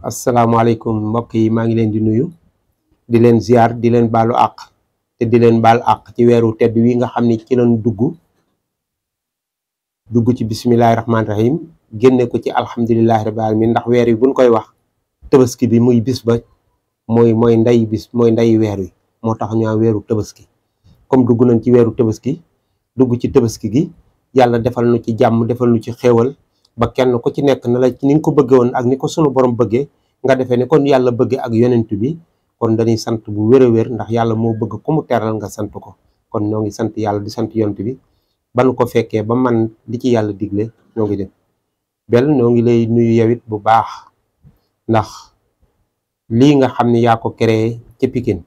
asalaamaaleykum mbokk yi, maa ngi leen di nuyu di leen ziar di leen baalu àq te di leen baal àq ci weeru tedd wi nga xam ni ci lañ dugg ci bisimilahi rahmaani rahim génne ko ci alhamdulilahi rabbil alamin ndax weer wi buñ koy wax tabaski bi muy bis ba mooy nday bis mooy nday weer wi moo tax ñu am weeru tabaski. comme dugg nañ ci weeru tabaski dugg ci tabaski gi yàlla defal nu ci jàmm defal nu ci xéewal ba kenn ku ci nekk na la ni nga ko bëggee woon ak ni ko sunu borom bëggee nga defee ne kon yàlla bëggee ak yonent bi kon dañuy sant bu wér a wér ndax yàlla moo bëgg ku mu teral nga sant ko. kon ñoo ngi sant yàlla di sant yonent bi ban ko fekkee ba man li ci yàlla digle ñoo ngi def bel ñoo ngi lay nuyu yawit bu baax ndax lii nga xam ni yaa ko créé ca Pikine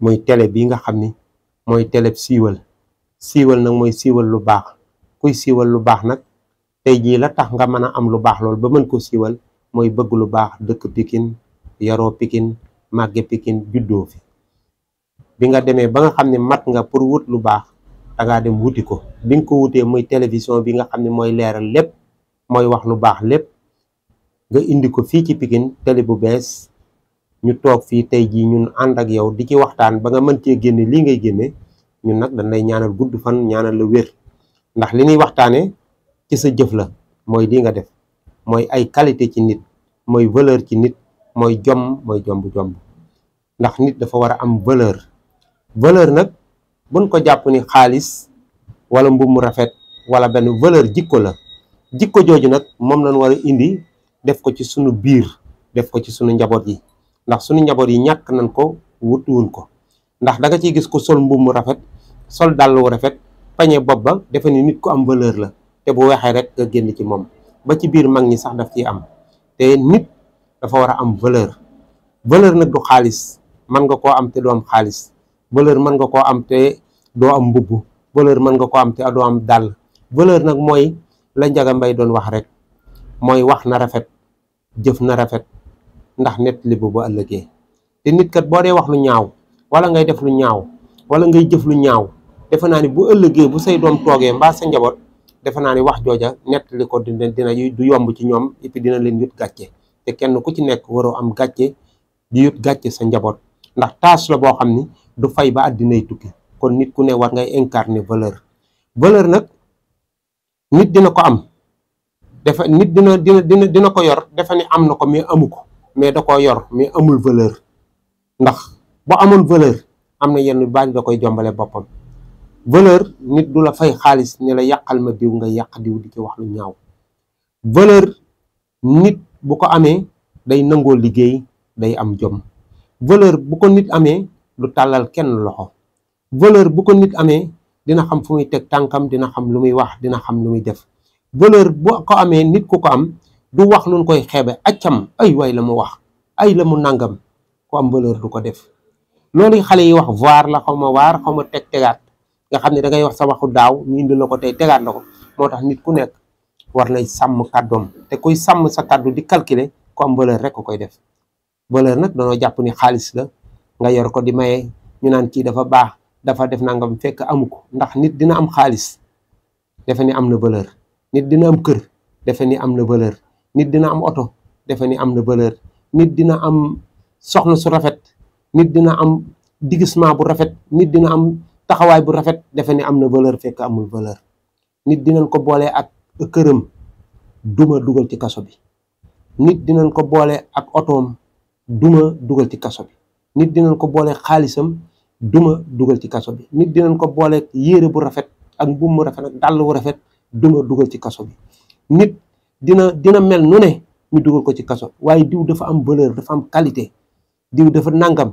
muy télé bii nga xam ni mooy télé siiwal nag mooy siiwal lu baax. kuy siiwal lu baax nag tey jii la tax nga mën a am lu baax lool ba mën ko siiwal mooy bëgg lu baax, dëkk Pikine, yaroo Pikine, màgge Pikine, juddoo fi. bi nga demee ba nga xam ne mat nga pour wut lu baax dangaa dem wuti ko. bi nga ko wutee muy télévision bi nga xam ne mooy leeral lépp mooy wax lu baax lépp nga indi ko fii ci Pikine télé bu bees ñu toog fii tey jii ñun ànd ak yow di ci waxtaan ba nga mën cee génne lii ngay génne ñun nag dañ lay ñaanal gudd fan ñaanal la wér ndax li ñuy waxtaanee ci sa jëf la mooy lii nga def mooy ay qualité ci nit mooy valeur ci nit mooy jom mooy jomb ndax nit dafa war a am valeur nag buñ ko jàpp ni xaalis wala mbubb mu rafet wala benn valeur jikko la. jikko jooju nag moom lañ war a indi def ko ci sunu biir def ko ci sunu njaboot yi ndax sunu njaboot yi ñàkk nañ ko wutuwun ko ndax da nga ciy gis ko sol mbubb mu rafet sol dàll wu rafet pañe bopp ba defe ni nit ku am valeur la te bu waxee rek nga génn ci moom ba ci biir mag ñi sax daf ciy am te nit dafa war a am valeur nag du xaalis mën nga koo am te doo am xaalis valeur mën nga koo am te doo am mbubb valeur mën nga koo am te doo am dàll valeur nag mooy la Njaga Mbay doon wax rek mooy wax na rafet jëf na rafet ndax nett li bu ëllëgee te nit kat boo dee wax lu ñaaw wala ngay def lu ñaaw wala ngay jëf lu ñaaw defe naa ni bu ëllëgee bu say doom toogee mbaa sa njaboot defe naa ni wax jooja nett li ko dina du yomb ci ñoom et puis dina leen yut gàcce te kenn ku ci nekk waroo am gàcce di yut gàcce sa njaboot ndax tâche la boo xam ni du fay ba àddinay tukki. kon nit ku ne war ngay incarner valeur nag nit dina ko am dafa nit dina ko yor dafa ni am na ko mais amu ko mais da koo yor mais amul valeur ndax bu amoon valeur am na yenn baaj da koy jombale boppam. valeur nit du la fay xaalis ne la yàqal ma diw nga yàq diw di ci wax lu ñaaw. valeur nit bu ko amee day nangoo liggéey day am jom. valeur bu ko nit amee du tàllal kenn loxo. valeur bu ko nit amee dina xam fu muy teg tànkam dina xam lu muy wax dina xam lu muy def. valeur bu ko amee nit ku ko am du wax luñ koy xeebe accam ay way la mu wax ay la mu nangam ku am valeur du ko def. loolu xale yi wax voir la xaw ma waar xaw ma tegaat nga xam ne da ngay wax sa waxu daaw ñu indi la ko tey tegaat la ko moo tax nit ku nekk war nay sàmm kàddoom te kuy sàmm sa kàddu di calculer ku am valeur rek ko koy def. valeur nag danoo jàpp ni xaalis la nga yor ko di maye ñu naan kii dafa baax dafa def nangam fekk amu ko ndax nit dina am xaalis defe ni am na valeur. nit dina am kër defe ni am na valeur. nit dina am oto defe ni am na valeur. nit dina am soxna su rafet. nit dina am digisement bu rafet. nit dina am taxawaay bu rafet defe ni am na valeur fekk amul valeur. nit dinañ ko boole ak këram duma dugal ci kaso bi. nit dinañ ko boole ak otoom duma dugal ci kaso bi. nit dinañ ko boole xaalisam duma dugal ci kaso bi. nit dinañ ko boole yére bu rafet ak mbubb mu rafet ak dàll bu rafet duma dugal ci kaso bi. nit dina mel nu ne ñu dugal ko ci kaso waaye diw dafa am valeur dafa am qualité diw dafa nangam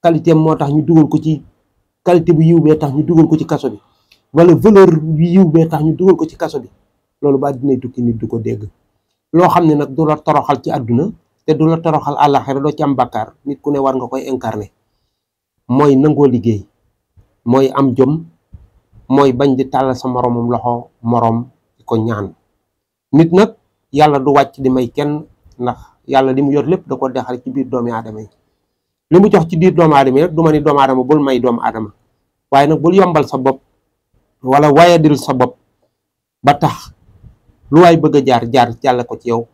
qualité moo tax ñu dugal ko ci qualité bu yiw bee tax ñu dugal ko ci kaso bi wala valeur bu yiw bee tax ñu dugal ko ci kaso bi loolu ba dinay tukki nit du ko dégg. loo xam ne nag du la toroxal ci àdduna te du la toroxal àllaxira doo ci am bàkkaar nit ku ne war nga koy incarner mooy nangoo liggéey mooy am jom mooy bañ di tàllal sa moromam loxo moroom di ko ñaan. nit nag yàlla du wàcc di may kenn ndax yàlla li mu yor lépp da ko dexal ci biir doomi aadama yi li mu jox ci biir doomu aadama yi nag du ma ni doomu aadama bul may doomu aadama waaye nag bul yombal sa bopp wala wayadil sa bopp ba tax lu waay bëgg a jaar jàll ko ci yow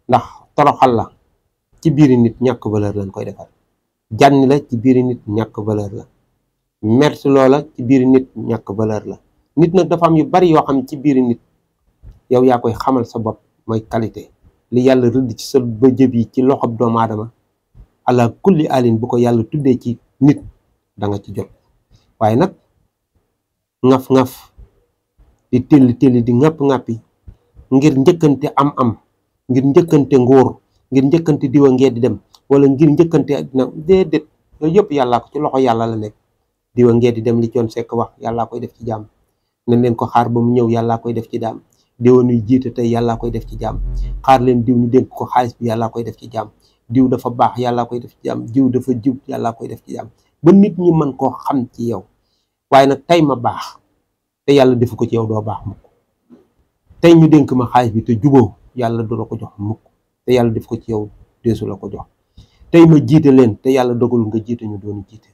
ndax toroxal la ci biiri nit ñàkk valeur lañ koy defal, jànni la ci biiri nit ñàkk valeur la, merci loola ci biiri nit ñàkk valeur la. nit nag dafa am yu bari yoo xam ne ci biiri nit yow yaa koy xamal sa bopp, mooy qualité li yàlla rëdd ci sa ba jëb yi ci loxob doomu aadama ala kulli alin bu ko yàlla tuddee ci nit da nga ci jot. waaye nag ngaf-ngaf di telli di ŋàpp-ŋàppi ngir njëkkante am ngir njëkkante nguur, ngir njëkkante diwa ngee di dem, wala ngir njëkkante àddina, déedéet yooyu yëpp yàllaa ko ci loxo yàlla la nekk. diwa ngee di dem li Thione Seck wax yàllaa koy def ci jàmm, nañ leen ko xaar ba mu ñëw yàllaa koy def ci jàmm. diwa nuy jiite tey yàllaa koy def ci jàmm, xaar leen diw ñu dénk ko xaalis bi yàllaa koy def ci jàmm. diw dafa baax yàllaa koy def ci jàmm, diw dafa jub yàllaa koy def ci jàmm, ba nit ñi mën koo xam ci yow. waaye nag tey ma baax te yàlla defu ko ci yow doo baax mukk. tey ñu dénk ma xaalis bi te juboo yàlla du la ko jox mukk, te yàlla def ko ci yow deesu la ko jox. tey ma jiite leen te yàlla dogalul nga jiite ñu doonu jiite.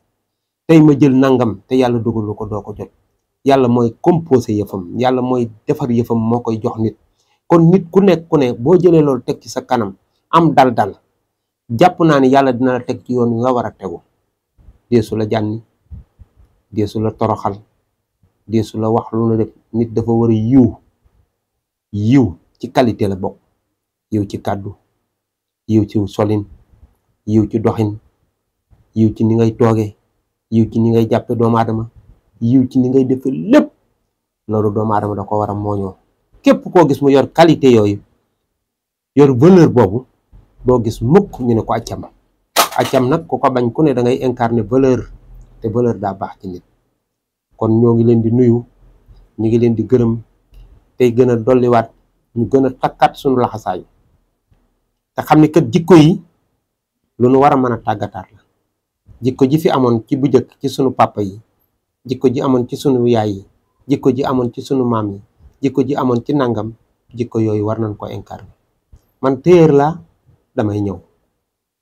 tey ma jël nangam te yàlla dogalu ko doo ko jot. yàlla mooy composé yëfam, yàlla mooy defar yëfam, moo koy jox nit. kon nit ku nekk ku ne boo jëlee loolu teg ci sa kanam am dal jàpp naa ne yàlla dina la teg ci yoon wi nga war a tegu. deesu la jànni, deesu la toroxal, deesu la wax lu la def. nit dafa war a yiw ci qualité la bokk, yiw ci kàddu, yiw ci solin, yiw ci doxin, yiw ci ni ngay tooge, yiw ci ni ngay jàppe doomu aadama, yiw ci ni ngay defe lépp. loolu doomu aadama da ko war a mooñoo. képp koo gis mu yor qualité yooyu, yor valeur boobu, doo gis mukk ñu ne ko accam nag ku ko bañ ku ne da ngay incarner valeur, te valeur daa baax ci nit. kon ñoo ngi leen di nuyu, ñu ngi leen di gërëm, tey gën a dolliwaat ñu gën a takkaat suñu laxasaay te xam ne kat jikko yi lu nu war a mën a tàggataat la. jikko ji fi amoon ci bu njëkk ci sunu papa yi, jikko ji amoon ci sunu yaay yi, jikko ji amoon ci sunu maam yi, jikko ji amoon ci nangam, jikko yooyu war nañ ko incarner. man téyeer laa, damay ñëw,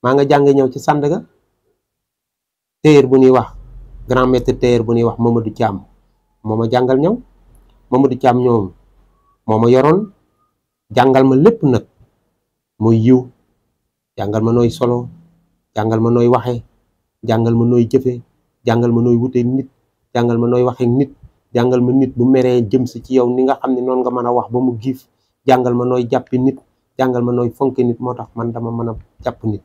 maa nga jàng ñëw ci Sandaga. téyeer bu ñuy wax grand maître téyeer bu ñuy wax Mamadou Thiam moo ma jàngal ñëw. Mamadou Thiam ñoom moo ma yoroon jàngal ma lépp nag, muy yiw, jàngal ma nooy solo, jàngal ma nooy waxe, jàngal ma nooy jëfe, jàngal ma nooy wute nit, jàngal ma nooy waxe nit, jàngal ma nit bu meree jëm si ci yow ni nga xam ne noonu nga mën a wax ba mu giif, jàngal ma nooy jàppi nit, jàngal ma nooy fonke nit. moo tax man dama mën a jàpp nit.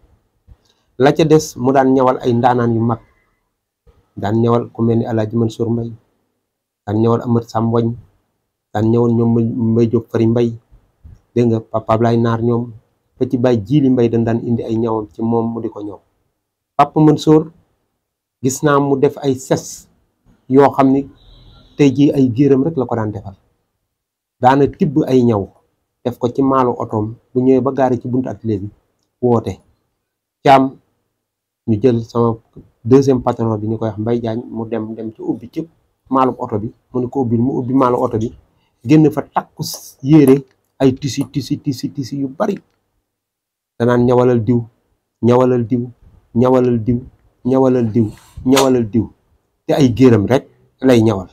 la ca des mu daan ñawal ay ndaanaan yu mag, daan ñawal ku mel ni Alaaji Mansour Mbay, daan ñawal Amat Sam Wañ, daan ñëwal ñoom Mbay Jóob Fari Mbay, dégg nga Papa Ablaay Naar ñoom ba ci Baay Jiili Mbay dañ daan indi ay ñawam ci moom mu di ko ñëw. Papa Mansour gis naa mu def ay ses yoo xam ni tey jii ay géeram rek la ko daan defal. daana tibb ay ñaw def ko ci maalu otoom, bu ñëwee ba gaari ci buntu atelier bi woote Caam, ñu jël sama deuxième patron bi ñu koy wax Mbay Jaañ, mu dem ci ubbi ci maalu oto bi, mu ne ko ubbil, mu ubbi maalu oto bi génn fa takku yére ay tisi yu bari. danaan ñawalal diw, ñawalal diw, ñawalal diw, ñawalal diw, ñawalal diw, te ay géeram rek lay ñawal.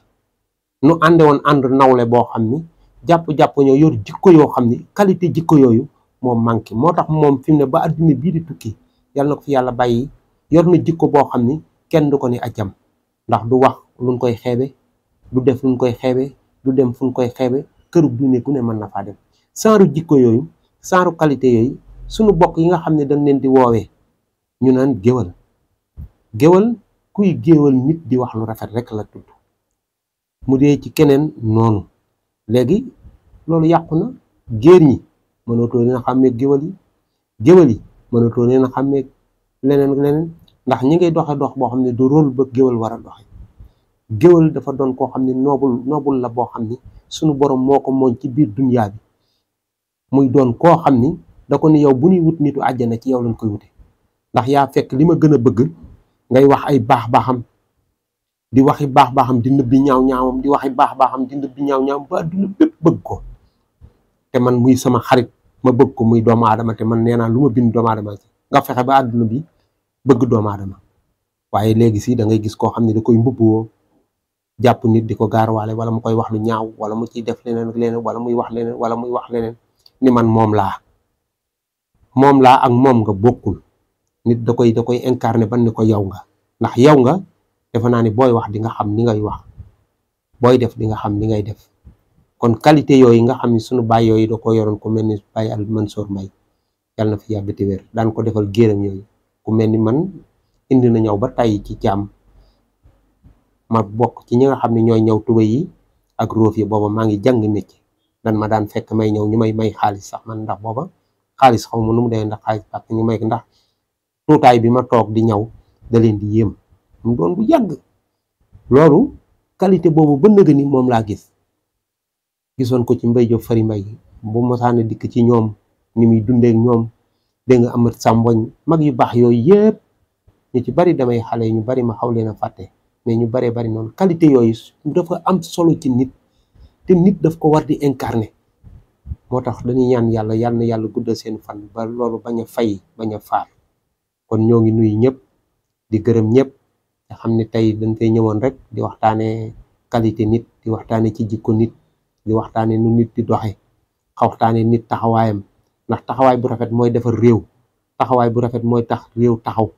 nu ànde woon ànd nawle boo xam ni jàpp ñoo yor jikko yoo xam ni qualité jikko yooyu moo manqué. moo tax moom fi mu ne ba àddina bii di tukki, yàlla na ko fi yàlla bàyyi, yor na jikko boo xam ni kenn du ko ni accam, ndax du wax luñ koy xeebe, du def luñ koy xeebe, du dem fuñ koy xeebe, kërug du ne gu ne mën na faa dem. saaru jikko yooyu, saaru qualité yooyu, sunu bokk yi nga xam ne dañ leen di woowee ñu naan géwal kuy géwal nit di wax lu rafet rek la tudd. mu dee ci keneen noonu. léegi loolu yàqu na. géer ñi mënatoo leen a xàmmee géwal yi mënatoo leen a xàmmee leneen ndax ñi ngay doxe dox boo xam ne du rôle ba géwal war a doxe. géwal dafa doon koo xam ne noobul la boo xam ni sunu borom moo ko mooñ ci biir dunyaa bi, muy doon koo xam ni da ko ni yow bu ñuy wut nitu àjjana ci yow lañ koy wute, ndax yaa fekk li ma gën a bëgg ngay wax ay baax-baaxam, di waxi baax-baaxam di nëbbi ñaaw-ñaawam, di waxi baax-baaxam di nëbbi ñaaw-ñaawam ba adduna bépp bëgg ko. te man muy sama xarit ma bëgg ko, muy doomu aadama, te man nee naa lu ma bind doomu aadama ci, nga fexe ba adduna bi bëgg doomu aadama. waaye léegi si da ngay gis koo xam ne da koy mbubboo jàpp nit di ko gaarwaale, wala mu koy wax lu ñaaw, wala mu ciy def leneen wala muy wax leneen ni man moom laa. moom laa ak moom nga bokkul. Nit da koy incarné ban ni ko yow nga, ndax yow nga defe naa ni booy wax di nga xam ni ngay wax, booy def di nga xam ni ngay def. kon qualité yooyu nga xam ni sunu baay yooyu da ko yoroon ku mel ni Baye Al Mansour Mbaye yàlla na fi yàgg te wér, daan ko defal géram yooyu. ku mel ni man indi na ñëw ba tey ci Thiam ma bokk ci ñi nga xam ne ñooy ñëw tuba yi ak róof yi. booba maa ngi jàng métier, dan ma daan fekk may ñëw ñu may xaalis sax man, ndax booba xaalis xaw ma nu mu demee, ndax xaalis parce que ñu may ndax tuutaay bi ma toog di ñëw da leen di yéem. mu doon bu yàgg loolu qualité boobu ba nëga ni moom laa gisoon ko ci Mbay Jóob Fari Mbay bu mosaana dikk ci ñoom ni muy dundeek ñoom. dégg nga amat sàmboñ mag yu baax yooyu yëpp ñu ci bari damay xale ñu bari ma xaw leen a fàtte, mais ñu baree bari noonu. qualité yooyu dafa am solo ci nit, te nit daf ko war di incarner. moo tax dañuy ñaan yàlla na yàlla guddal seen fan ba loolu bañ a fay bañ a faar. kon ñoo ngi nuyu ñëpp di gërëm ñëpp nga xam ne tey dañ fay ñëwoon rek di waxtaane qualité nit, di waxtaane ci jikko nit, di waxtaane nu nit di doxe, waxtaane nit taxawaayam, ndax taxawaay bu rafet mooy defar réew, taxawaay bu rafet mooy tax réew taxaw.